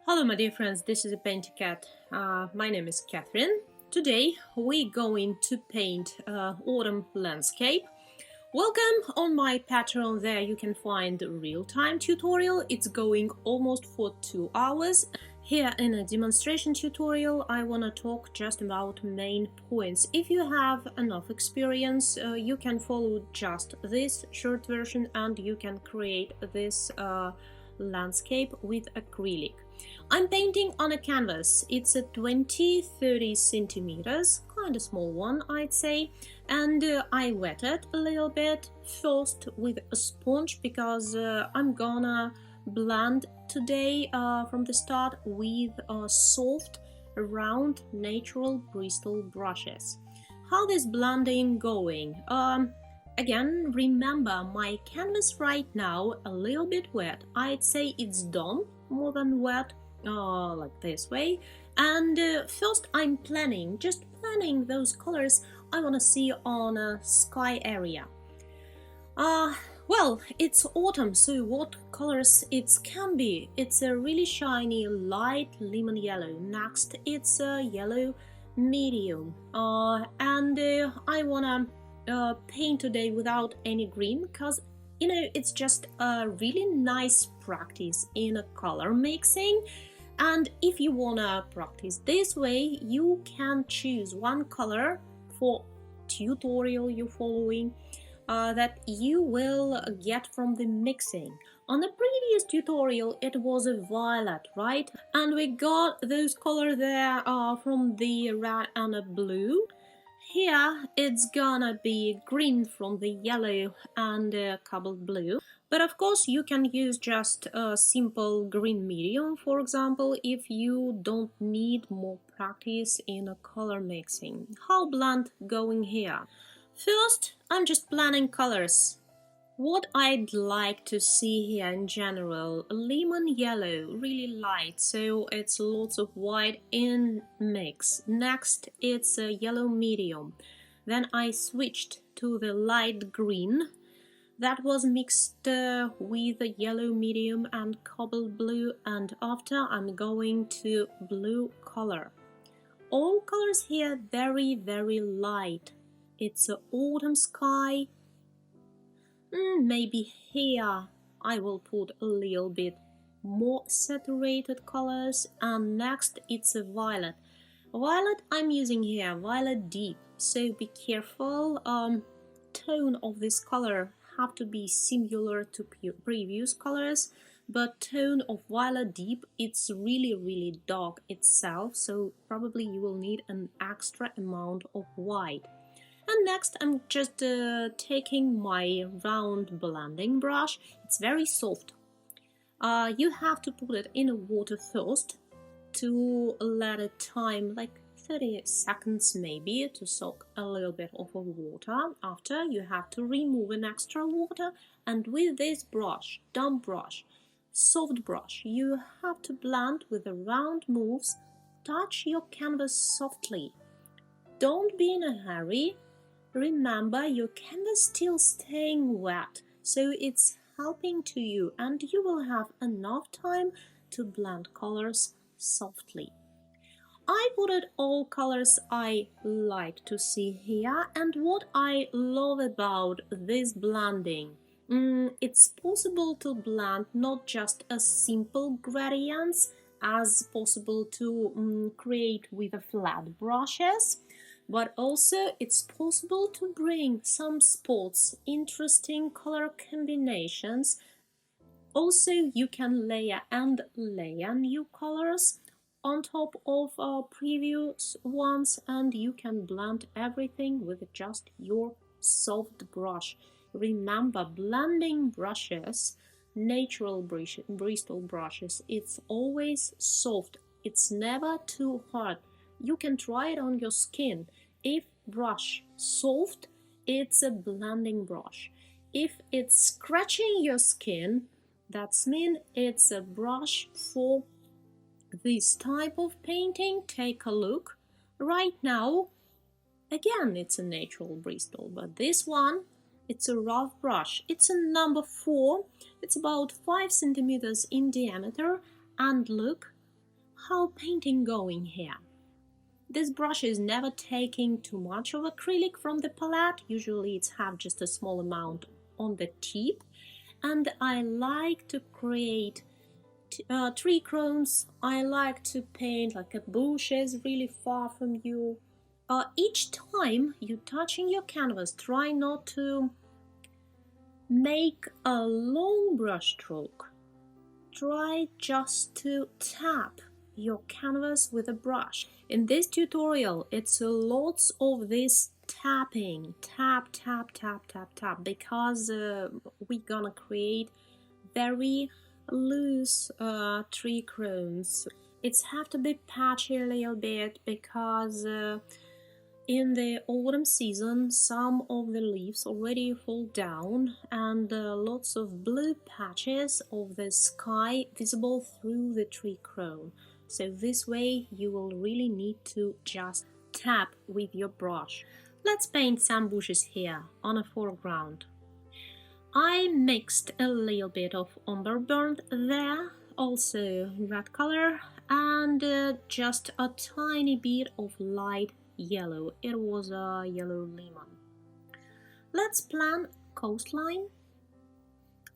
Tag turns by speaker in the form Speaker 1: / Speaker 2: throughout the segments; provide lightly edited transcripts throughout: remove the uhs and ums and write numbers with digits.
Speaker 1: Hello my dear friends, this is PaintyKat. My name is Catherine. Today we're going to paint autumn landscape. Welcome on my Patreon. There you can find a real-time tutorial. It's going almost for 2 hours. Here in a demonstration tutorial I want to talk just about main points. If you have enough experience you can follow just this short version and you can create this landscape with acrylic. I'm painting on a canvas. It's a 20-30 centimeters, kind of small one I'd say, and I wet it a little bit first with a sponge because I'm gonna blend today from the start with soft, round, natural bristle brushes. How this blending going? Again, remember my canvas right now a little bit wet. I'd say it's damp more than wet, like this way. And first I'm just planning those colors I want to see on a sky area. Well, it's autumn, so what colors it can be? It's a really shiny light lemon yellow. Next it's a yellow medium, and I wanna paint today without any green because it's just a really nice practice in a color mixing. And if you wanna practice this way, you can choose one color for tutorial you're following that you will get from the mixing. On the previous tutorial it was a violet, right? And we got those colors there from the red and a blue. Here it's gonna be green from the yellow and cobalt blue. But of course you can use just a simple green medium, for example, if you don't need more practice in a color mixing. How blend going here? First, I'm just planning colors. What I'd like to see here in general, lemon yellow, really light, so it's lots of white in mix. Next it's a yellow medium. Then I switched to the light green. That was mixed with a yellow medium and cobalt blue, and after I'm going to blue color. All colors here very light. It's an autumn sky. Maybe here I will put a little bit more saturated colors, and next it's a violet. Violet I'm using here, violet deep, so be careful. Tone of this color have to be similar to previous colors, but tone of violet deep, it's really dark itself, so probably you will need an extra amount of white. And next I'm just taking my round blending brush. It's very soft. You have to put it in water first to let it time like 30 seconds maybe to soak a little bit of water. After you have to remove an extra water, and with this brush, damp brush, soft brush, you have to blend with the round moves. Touch your canvas softly. Don't be in a hurry. Remember, your canvas still staying wet, so it's helping to you, and you will have enough time to blend colors softly. I put all colors I like to see here, and what I love about this blending. It's possible to blend not just a simple gradients as possible to create with a flat brushes, but also it's possible to bring some spots, interesting color combinations. Also you can layer new colors on top of previous ones, and you can blend everything with just your soft brush. Remember, blending brushes, natural bristle brushes, it's always soft, it's never too hard. You can try it on your skin. If brush soft, it's a blending brush. If it's scratching your skin, that's mean it's a brush for this type of painting. Take a look. Right now, again, it's a natural bristle, but this one, it's a rough brush. It's a number 4. It's about 5 centimeters in diameter, and look, how painting going here. This brush is never taking too much of acrylic from the palette. Usually it's have just a small amount on the tip, and I like to create tree crones. I like to paint like a bushes really far from you. Each time you're touching your canvas, try not to make a long brush stroke. Try just to tap your canvas with a brush. In this tutorial, it's lots of this tapping, tap, tap, tap, tap, tap, because we're gonna create very loose tree crones. It's have to be patchy a little bit because in the autumn season some of the leaves already fall down, and lots of blue patches of the sky visible through the tree crown. So this way you will really need to just tap with your brush. Let's paint some bushes here on a foreground. I mixed a little bit of umber burnt there, also red color, and just a tiny bit of light yellow. It was a yellow lemon. Let's plan coastline.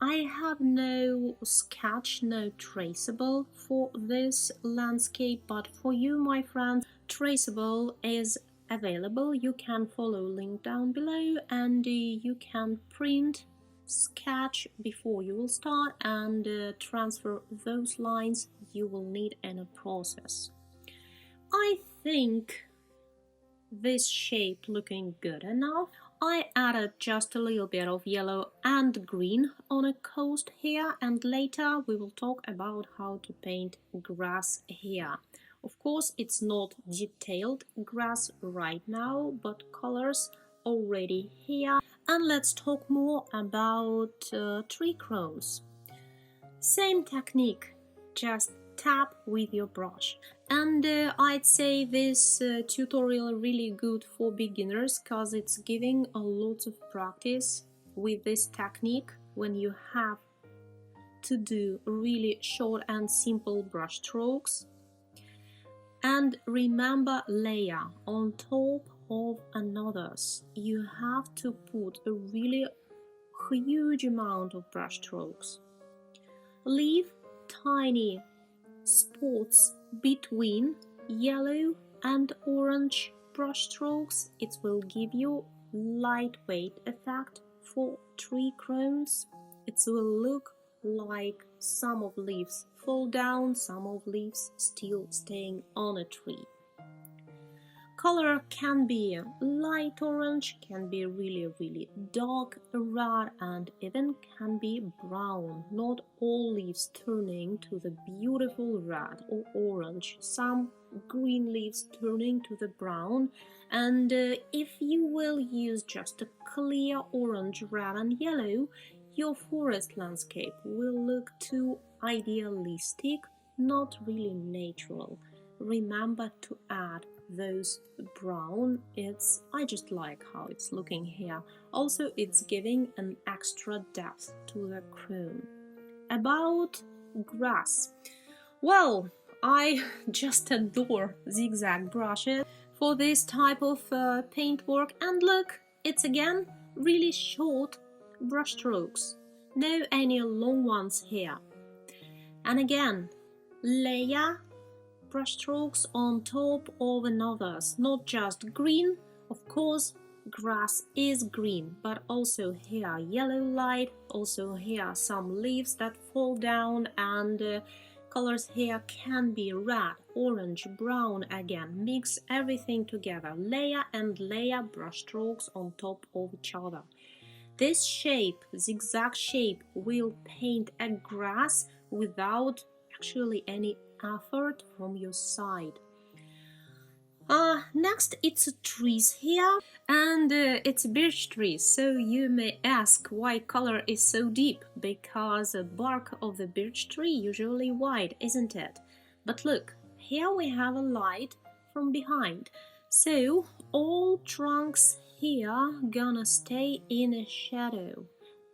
Speaker 1: I have no sketch, no traceable for this landscape, but for you, my friends, traceable is available. You can follow link down below, and you can print, sketch before you will start, and transfer those lines you will need in a process. I think this shape looking good enough. I added just a little bit of yellow and green on a coast here, and later we will talk about how to paint grass here. Of course, it's not detailed grass right now, but colors already here. And let's talk more about tree crones. Same technique, just tap with your brush. And I'd say this tutorial really good for beginners, because it's giving a lot of practice with this technique when you have to do really short and simple brush strokes. And remember, layer on top of another's. You have to put a really huge amount of brush strokes. Leave tiny spots between yellow and orange brush strokes. It will give you lightweight effect for tree crones. It will look like some of leaves fall down, some of leaves still staying on a tree. Color can be light orange, can be really dark red, and even can be brown. Not all leaves turning to the beautiful red or orange. Some green leaves turning to the brown. And if you will use just a clear orange, red and yellow, your forest landscape will look too idealistic, not really natural. Remember to add those brown. I just like how it's looking here. Also, it's giving an extra depth to the crown. About grass, well, I just adore zigzag brushes for this type of paint work, and look, it's again really short brush strokes, no any long ones here. And again, layer brush strokes on top of another's, not just green. Of course, grass is green, but also here yellow light, also here some leaves that fall down, and colors here can be red, orange, brown. Again, mix everything together, layer and layer brush strokes on top of each other. This shape, zigzag shape, will paint a grass without actually any effort from your side. Next, it's trees here, and it's birch tree. So you may ask why color is so deep, because the bark of the birch tree usually white, isn't it? But look, here we have a light from behind, so all trunks here gonna stay in a shadow,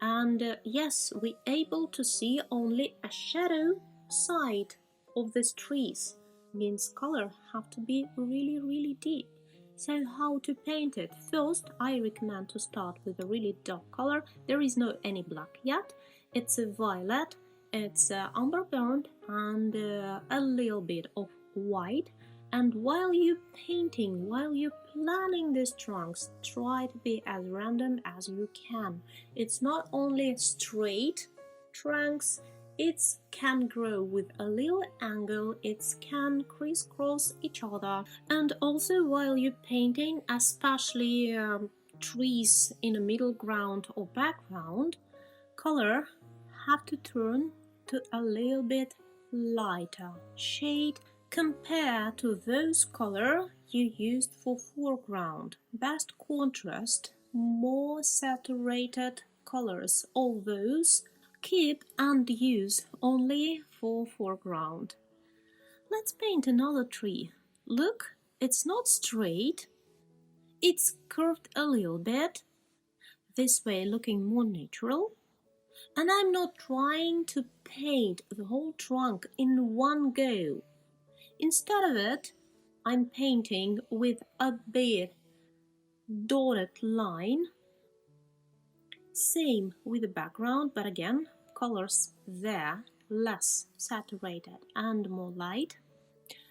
Speaker 1: and yes, we able to see only a shadow side of these trees. means color have to be really deep. So how to paint it? First, I recommend to start with a really dark color. There is no any black yet. It's a violet, it's umber burnt, and a little bit of white. And while you're painting, while you're planning these trunks, try to be as random as you can. It's not only straight trunks, it can grow with a little angle, it can crisscross each other. And also while you're painting, especially trees in a middle ground or background, color have to turn to a little bit lighter shade compared to those color you used for foreground. Best contrast, more saturated colors, all those keep and use only for foreground. Let's paint another tree. Look, it's not straight, it's curved a little bit, this way looking more natural. And I'm not trying to paint the whole trunk in one go. Instead of it, I'm painting with a bit dotted line. Same with the background, but again, colors there less saturated and more light.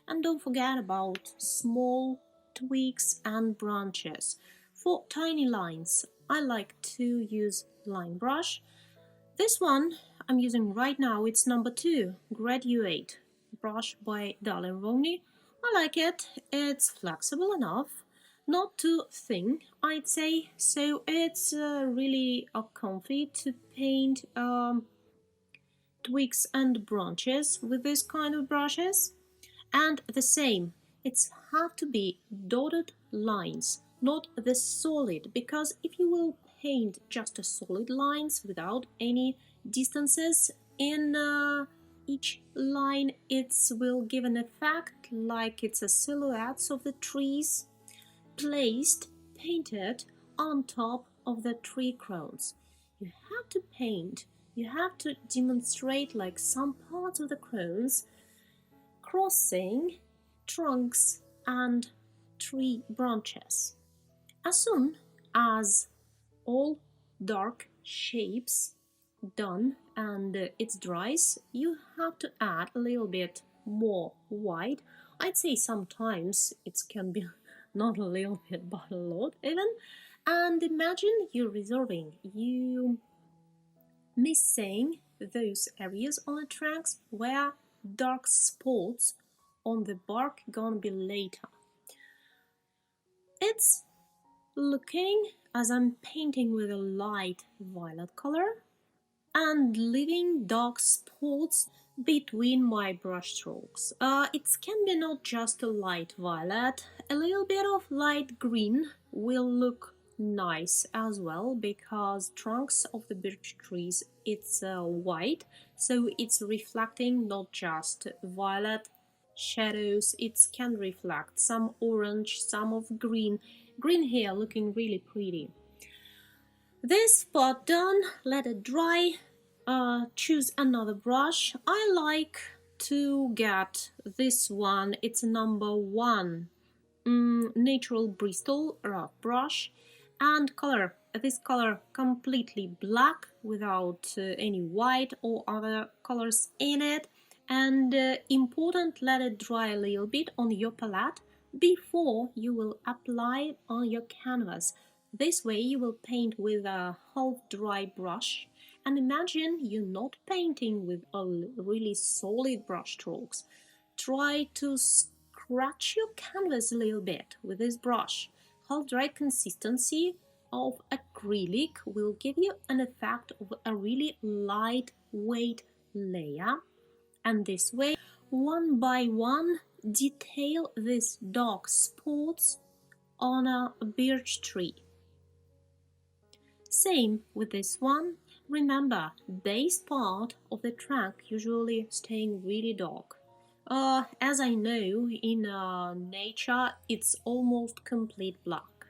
Speaker 1: And don't forget about small twigs and branches. For tiny lines, I like to use line brush. This one I'm using right now, it's number 2, Graduate brush by Darlene Rowney. I like it, it's flexible enough, not too thin, I'd say, so it's really comfy to paint twigs and branches with this kind of brushes. And the same, it's have to be dotted lines, not the solid, because if you will paint just a solid lines without any distances in each line, it will give an effect like it's a silhouettes of the trees placed, painted on top of the tree crowns. You have to paint, you have to demonstrate like some parts of the crowns crossing trunks and tree branches. As soon as all dark shapes done and it dries, you have to add a little bit more white. I'd say sometimes it can be not a little bit but a lot even. And imagine you're resolving, you missing those areas on the trunks where dark spots on the bark gonna be later. It's looking as I'm painting with a light violet color and leaving dark spots between my brush strokes. It can be not just a light violet, a little bit of light green will look nice as well, because trunks of the birch trees it's white, so it's reflecting not just violet shadows, it can reflect some orange, some of green here looking really pretty. This part done, let it dry. Choose another brush. I like to get this one, it's number 1 natural Bristol rough brush, and color this color completely black without any white or other colors in it. And important, let it dry a little bit on your palette before you will apply it on your canvas. This way you will paint with a half dry brush, and imagine you're not painting with a really solid brush strokes. Try to scratch your canvas a little bit with this brush. Half dry consistency of acrylic will give you an effect of a really lightweight layer, and this way one by one detail these dark spots on a birch tree. Same with this one. Remember, base part of the trunk usually staying really dark. As I know, in nature it's almost complete black.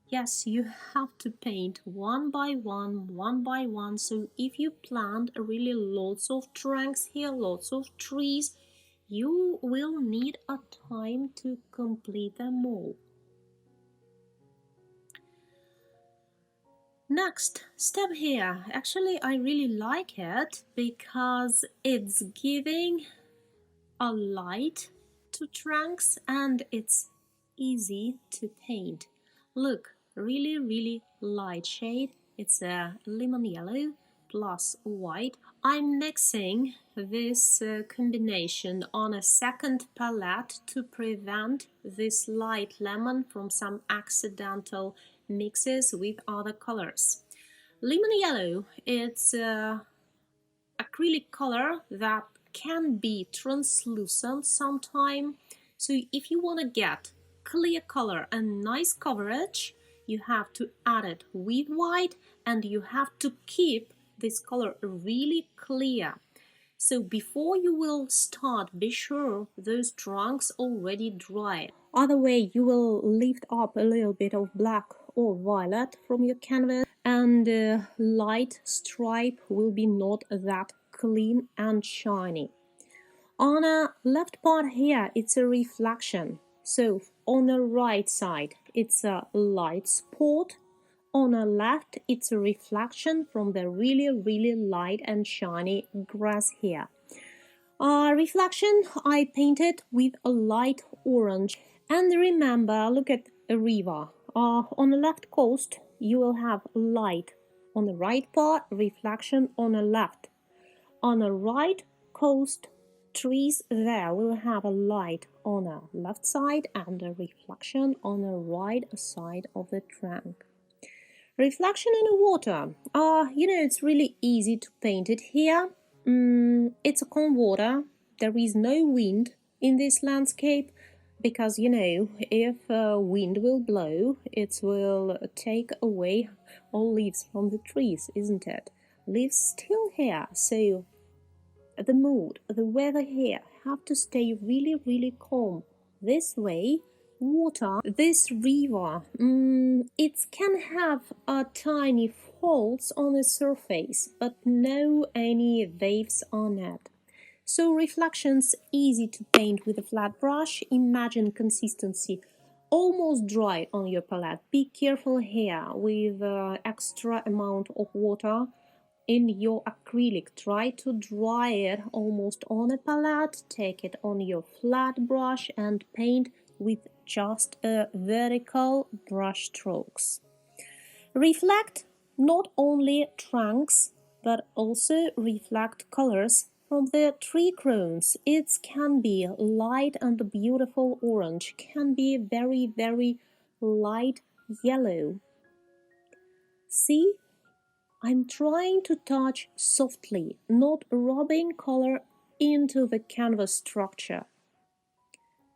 Speaker 1: Yes, you have to paint one by one. So if you plant really lots of trunks here, lots of trees, you will need a time to complete them all. Next step here, actually I really like it because it's giving a light to trunks and it's easy to paint. Look, really light shade. It's a lemon yellow plus white. I'm mixing this combination on a second palette to prevent this light lemon from some accidental mixes with other colors. Lemon yellow, it's acrylic color that can be translucent sometime. So if you want to get clear color and nice coverage, you have to add it with white and you have to keep this color really clear. So before you will start, be sure those trunks already dried. Other way, you will lift up a little bit of black or violet from your canvas and the light stripe will be not that clean and shiny. On the left part here, it's a reflection. So on the right side, it's a light spot. On the left, it's a reflection from the really light and shiny grass here. Reflection, I painted with a light orange. And remember, look at a river. On the left coast, you will have light. On the right part, reflection on the left. On the right coast, trees there will have a light on the left side and a reflection on the right side of the trunk. Reflection in the water. It's really easy to paint it here. It's a calm water. There is no wind in this landscape because, if wind will blow, it will take away all leaves from the trees, isn't it? Leaves still here, so the mood, the weather here have to stay really calm. This way, water, this river, it can have a tiny faults on the surface, but no any waves on it. So reflections easy to paint with a flat brush. Imagine consistency almost dry on your palette. Be careful here with extra amount of water in your acrylic. Try to dry it almost on a palette. Take it on your flat brush and paint with just a vertical brush strokes. Reflect not only trunks but also reflect colors from the tree crones. It can be light and beautiful orange, can be very light yellow. See? I'm trying to touch softly, not rubbing color into the canvas structure.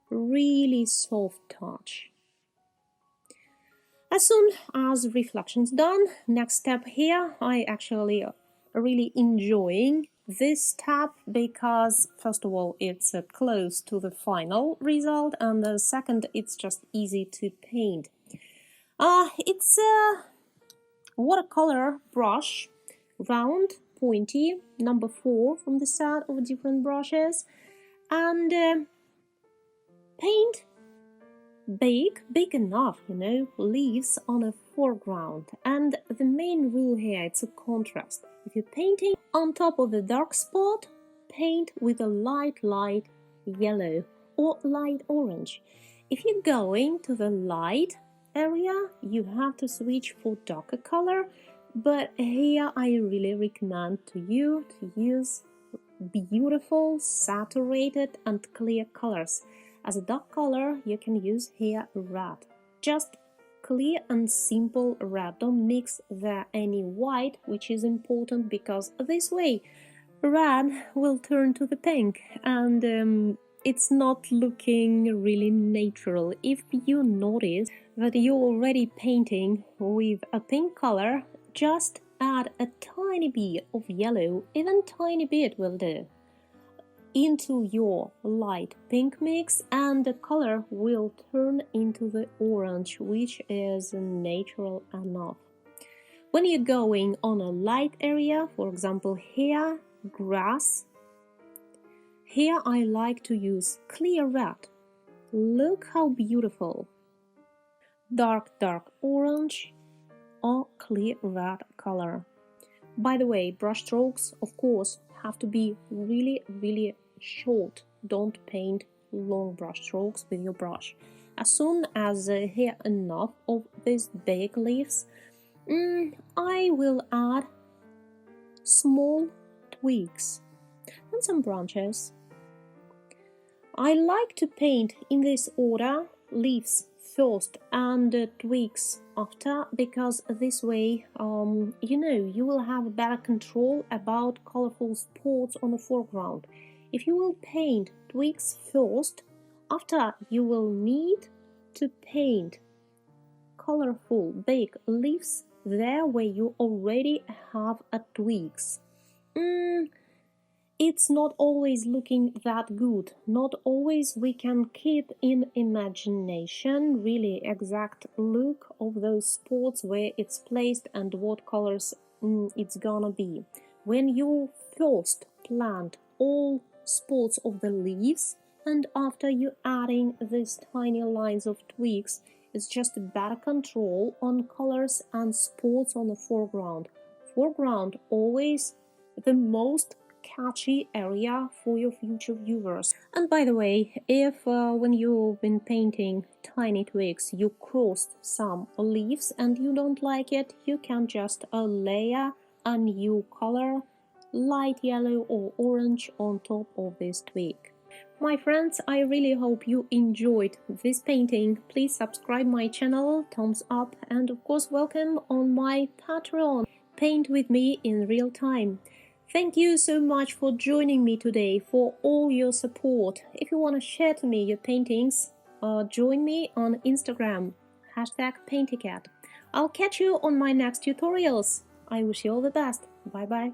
Speaker 1: Really soft touch. As soon as reflection's done, next step here, I actually really enjoying this step because first of all it's close to the final result and the second it's just easy to paint. It's a watercolor brush, round, pointy, number 4 from the set of different brushes, and paint big enough, leaves on a foreground. And the main rule here, it's a contrast. If you're painting on top of a dark spot, paint with a light yellow or light orange. If you're going to the light area, you have to switch for darker color, but here I really recommend to you to use beautiful saturated and clear colors. As a dark color, you can use here red. Just clear and simple red. Don't mix there any white, which is important because this way red will turn to the pink and it's not looking really natural. If you notice that you're already painting with a pink color, just add a tiny bit of yellow, even tiny bit will do. into your light pink mix and the color will turn into the orange, which is natural enough. When you're going on a light area, for example here, grass, here I like to use clear red. Look how beautiful. Dark orange or clear red color. By the way, brush strokes, of course, have to be really short. Don't paint long brush strokes with your brush. As soon as I have enough of these big leaves, I will add small twigs and some branches. I like to paint in this order, leaves first and twigs after, because this way you will have better control about colorful spots on the foreground. If you will paint twigs first, after you will need to paint colorful big leaves there where you already have twigs. It's not always looking that good. Not always we can keep in imagination really exact look of those spots where it's placed and what colors it's gonna be. When you first plant all spots of the leaves and after you adding these tiny lines of twigs, it's just a better control on colors and spots on the foreground. Foreground always the most catchy area for your future viewers. And by the way, if when you've been painting tiny twigs you crossed some leaves and you don't like it, you can just layer a new color, light yellow or orange, on top of this twig. My friends, I really hope you enjoyed this painting. Please subscribe my channel, thumbs up, and of course welcome on my Patreon. Paint with me in real time. Thank you so much for joining me today, for all your support. If you want to share to me your paintings, join me on Instagram, #PaintyKat. I'll catch you on my next tutorials. I wish you all the best. Bye bye.